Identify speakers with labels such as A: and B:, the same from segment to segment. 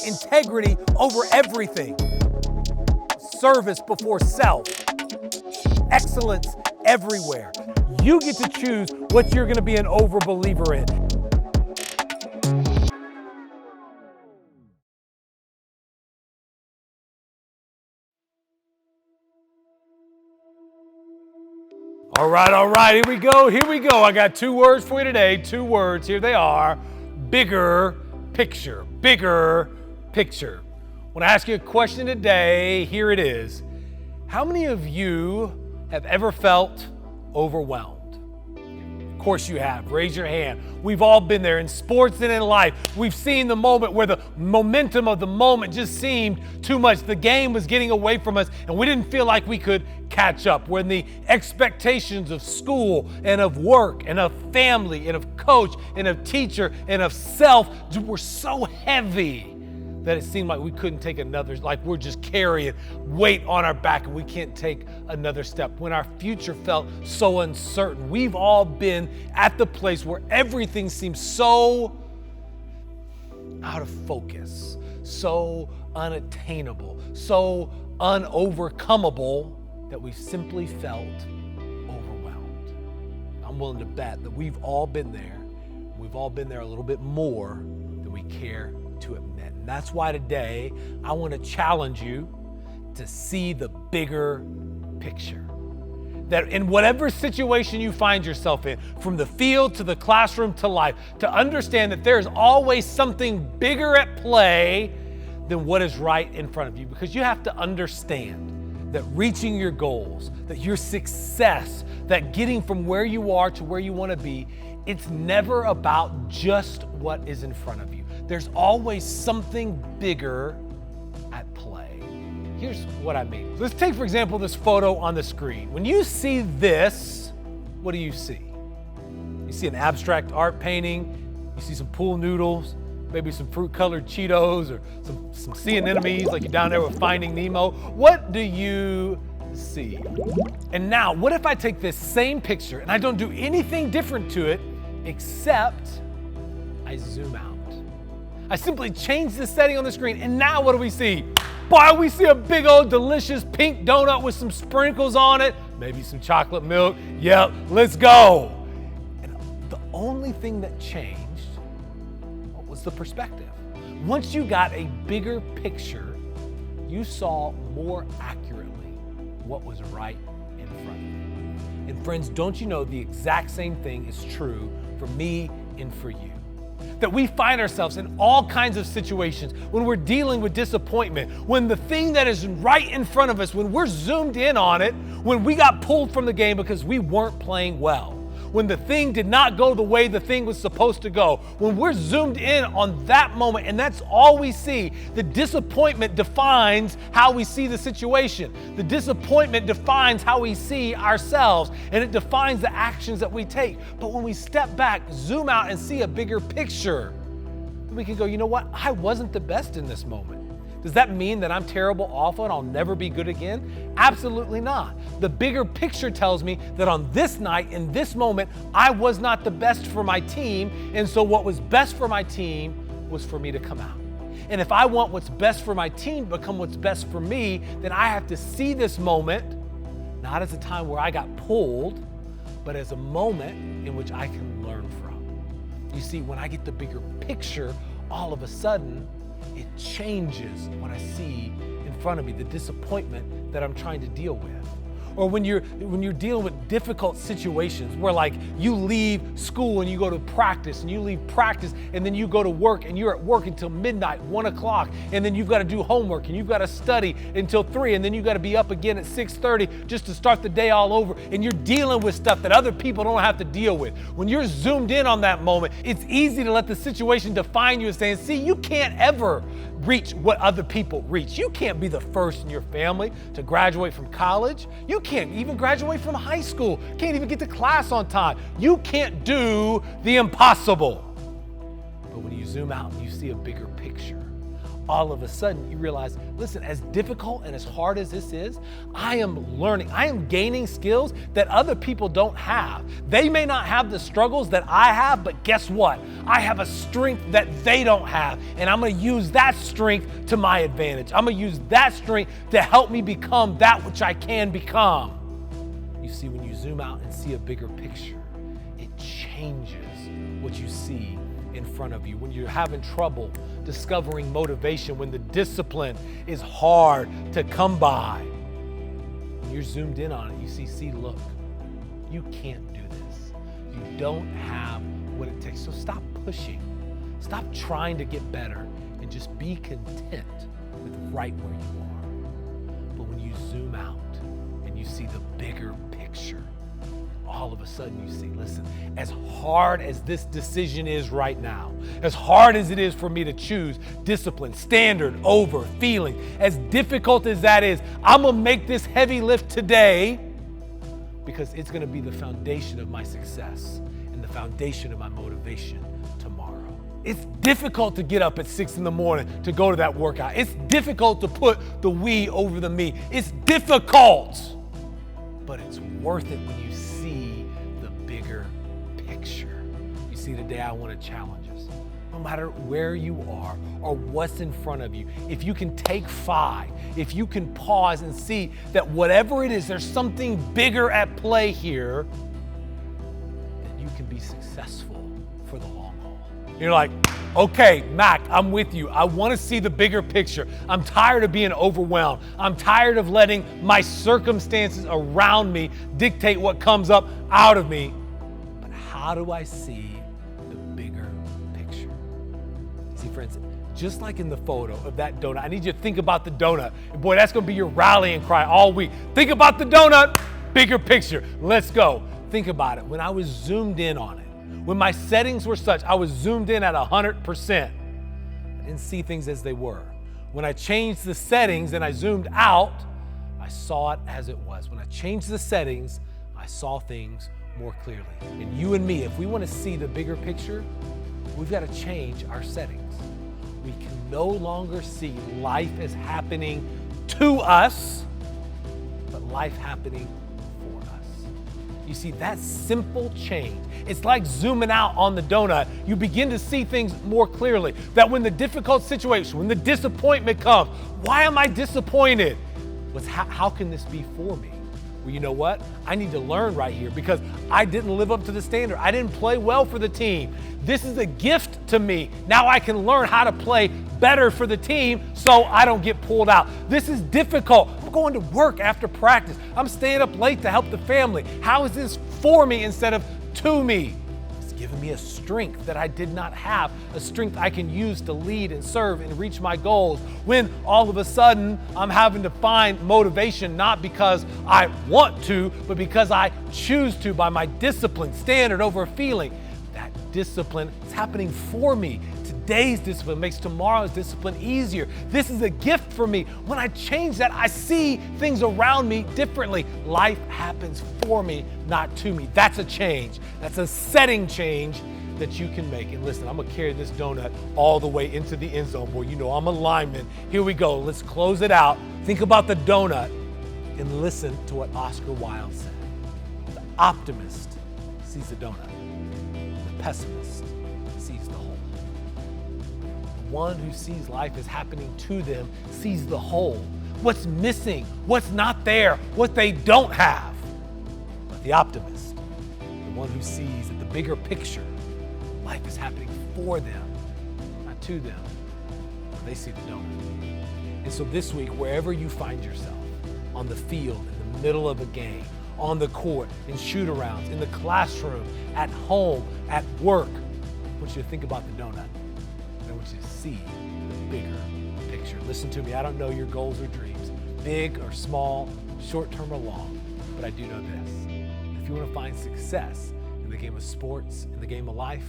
A: integrity over everything. Service before self. Excellence everywhere. You get to choose what you're going to be an overbeliever in. All right, here we go. I got 2 words for you today, 2 words, here they are. Bigger picture. When I ask you a question today, here it is. How many of you have ever felt overwhelmed? Of course you have, raise your hand. We've all been there in sports and in life. We've seen the moment where the momentum of the moment just seemed too much. The game was getting away from us and we didn't feel like we could catch up. When the expectations of school and of work and of family and of coach and of teacher and of self were so heavy that it seemed like we couldn't take another, like we're just carrying weight on our back and we can't take another step. When our future felt so uncertain, we've all been at the place where everything seems so out of focus, so unattainable, so unovercomable that we simply felt overwhelmed. I'm willing to bet that we've all been there. We've all been there a little bit more than we care to admit. And that's why today I want to challenge you to see the bigger picture. That in whatever situation you find yourself in, from the field to the classroom to life, to understand that there's always something bigger at play than what is right in front of you. Because you have to understand that reaching your goals, that your success, that getting from where you are to where you want to be, it's never about just what is in front of you. There's always something bigger at play. Here's what I mean. Let's take, for example, this photo on the screen. When you see this, what do you see? You see an abstract art painting, you see some pool noodles, maybe some fruit-colored Cheetos or some sea anemones like you're down there with Finding Nemo. What do you see? And now, what if I take this same picture and I don't do anything different to it except I zoom out? I simply change the setting on the screen, and now what do we see? Boy, we see a big old delicious pink donut with some sprinkles on it, maybe some chocolate milk. Yep, let's go. And the only thing that changed was the perspective. Once you got a bigger picture, you saw more accurately what was right in front of you. And friends, don't you know the exact same thing is true for me and for you? That we find ourselves in all kinds of situations when we're dealing with disappointment, when the thing that is right in front of us, when we're zoomed in on it, when we got pulled from the game because we weren't playing well, when the thing did not go the way the thing was supposed to go, when we're zoomed in on that moment and that's all we see, the disappointment defines how we see the situation. The disappointment defines how we see ourselves, and it defines the actions that we take. But when we step back, zoom out and see a bigger picture, then we can go, you know what? I wasn't the best in this moment. Does that mean that I'm terrible, awful, and I'll never be good again? Absolutely not. The bigger picture tells me that on this night, in this moment, I was not the best for my team, and so what was best for my team was for me to come out. And if I want what's best for my team to become what's best for me, then I have to see this moment not as a time where I got pulled, but as a moment in which I can learn from. You see, when I get the bigger picture, all of a sudden, it changes what I see in front of me, the disappointment that I'm trying to deal with. Or when you're dealing with difficult situations where like you leave school and you go to practice and you leave practice and then you go to work and you're at work until midnight, 1 o'clock, and then you've got to do homework and you've got to study until 3, and then you've got to be up again at 6:30 just to start the day all over, and you're dealing with stuff that other people don't have to deal with. When you're zoomed in on that moment, it's easy to let the situation define you and saying, see, you can't ever reach what other people reach. You can't be the first in your family to graduate from college. You can't even graduate from high school. Can't even get to class on time. You can't do the impossible. But when you zoom out and you see a bigger picture, all of a sudden you realize, listen, as difficult and as hard as this is, I am learning. I am gaining skills that other people don't have. They may not have the struggles that I have, but guess what? I have a strength that they don't have, and I'm going to use that strength to my advantage. I'm going to use that strength to help me become that which I can become. You see, when you zoom out and see a bigger picture, it changes what you see in front of you. When you're having trouble discovering motivation, when the discipline is hard to come by, when you're zoomed in on it, you see, look, you can't do this. You don't have what it takes. So stop pushing. Stop trying to get better and just be content with right where you are. But when you zoom out and you see the bigger picture, all of a sudden you see, listen, as hard as this decision is right now, as hard as it is for me to choose discipline, standard over feeling, as difficult as that is, I'm gonna make this heavy lift today because it's gonna be the foundation of my success and the foundation of my motivation tomorrow. It's difficult to get up at 6 a.m. to go to that workout. It's difficult to put the we over the me. It's difficult, but it's worth it when you see the bigger picture. You see, today I want to challenge us. No matter where you are or what's in front of you, if you can take 5, if you can pause and see that whatever it is, there's something bigger at play here, then you can be successful for the long haul. You're like, okay, Mac, I'm with you. I want to see the bigger picture. I'm tired of being overwhelmed. I'm tired of letting my circumstances around me dictate what comes up out of me. But how do I see the bigger picture? See, friends, just like in the photo of that donut, I need you to think about the donut. And boy, that's going to be your rallying cry all week. Think about the donut, bigger picture. Let's go. Think about it. When I was zoomed in on it, when my settings were such, I was zoomed in at 100%. I didn't see things as they were. When I changed the settings and I zoomed out, I saw it as it was. When I changed the settings, I saw things more clearly. And you and me, if we want to see the bigger picture, we've got to change our settings. We can no longer see life as happening to us, but life happening for us. You see, that simple change, it's like zooming out on the donut. You begin to see things more clearly. That when the difficult situation, when the disappointment comes, why am I disappointed? How can this be for me? Well, you know what? I need to learn right here because I didn't live up to the standard. I didn't play well for the team. This is a gift to me. Now I can learn how to play better for the team so I don't get pulled out. This is difficult. I'm going to work after practice. I'm staying up late to help the family. How is this for me instead of to me? It's given me a strength that I did not have, a strength I can use to lead and serve and reach my goals. When all of a sudden I'm having to find motivation, not because I want to, but because I choose to by my discipline, standard over feeling. That discipline is happening for me. Today's discipline makes tomorrow's discipline easier. This is a gift for me. When I change that, I see things around me differently. Life happens for me, not to me. That's a change. That's a setting change that you can make. And listen, I'm going to carry this donut all the way into the end zone. Boy, you know I'm a lineman. Here we go. Let's close it out. Think about the donut and listen to what Oscar Wilde said. The optimist sees the donut. The pessimist sees the whole. The one who sees life as happening to them sees the whole. What's missing, what's not there, what they don't have. But the optimist, the one who sees that the bigger picture, life is happening for them, not to them. They see the donut. And so this week, wherever you find yourself, on the field, in the middle of a game, on the court, in shoot-arounds, in the classroom, at home, at work, I want you to think about the donut. I want you to see the bigger picture. Listen to me, I don't know your goals or dreams, big or small, short-term or long, but I do know this. If you want to find success in the game of sports, in the game of life,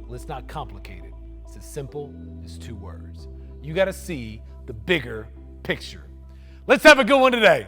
A: well, it's not complicated. It's as simple as 2 words. You got to see the bigger picture. Let's have a good one today.